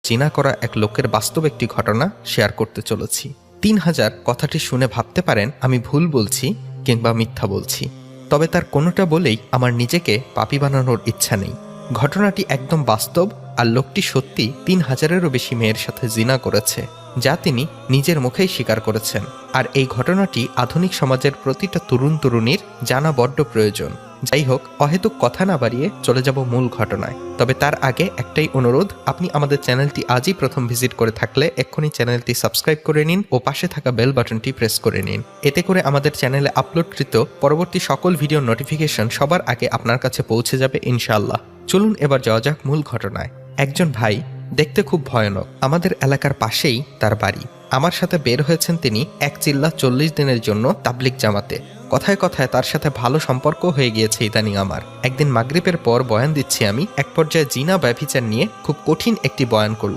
জিনা করা এক লোকের বাস্তব একটি ঘটনা শেয়ার করতে চলেছি। 3000 কথাটি শুনে ভাবতে পারেন আমি ভুল বলছি কিংবা মিথ্যা বলছি, তবে তার কোনোটা বলেই আমার নিজেকে পাপী বানানোর ইচ্ছা নেই। ঘটনাটি একদম বাস্তব, আর লোকটি সত্যি 3000-এরও বেশি মেয়ের সাথে জিনা করেছে, যা তিনি নিজের মুখেই স্বীকার করেছেন। আর এই ঘটনাটি আধুনিক সমাজের প্রতিটা তরুণ তরুণীর জানা বড্ড প্রয়োজন। যাই হোক, অহেতুক কথা না বাড়িয়ে চলে যাব মূল ঘটনায়। তবে তার আগে একটাই অনুরোধ, আপনি আমাদের চ্যানেলটি আজই প্রথম ভিজিট করে থাকলে এক্ষুনি চ্যানেলটি সাবস্ক্রাইব করে নিন ও পাশে থাকা বেল বাটনটি প্রেস করে নিন। এতে করে আমাদের চ্যানেলে আপলোডকৃত পরবর্তী সকল ভিডিও নোটিফিকেশন সবার আগে আপনার কাছে পৌঁছে যাবে ইনশাআল্লাহ। চলুন এবার যাওয়া যাক মূল ঘটনায়। একজন ভাই, দেখতে খুব ভয়ানক, আমাদের এলাকার পাশেই তার বাড়ি। আমার সাথে বের হয়েছেন তিনি এক চিল্লা 40 দিনের জন্য তাবলিগ জামাতে। কথায় কথায় তার সাথে ভালো সম্পর্ক হয়ে গিয়েছে ইদানিং আমার। একদিন মাগরিবের পর বয়ান দিচ্ছি আমি, এক পর্যায়ে জিনা ব্যভিচার নিয়ে খুব কঠিন একটি বয়ান করলাম।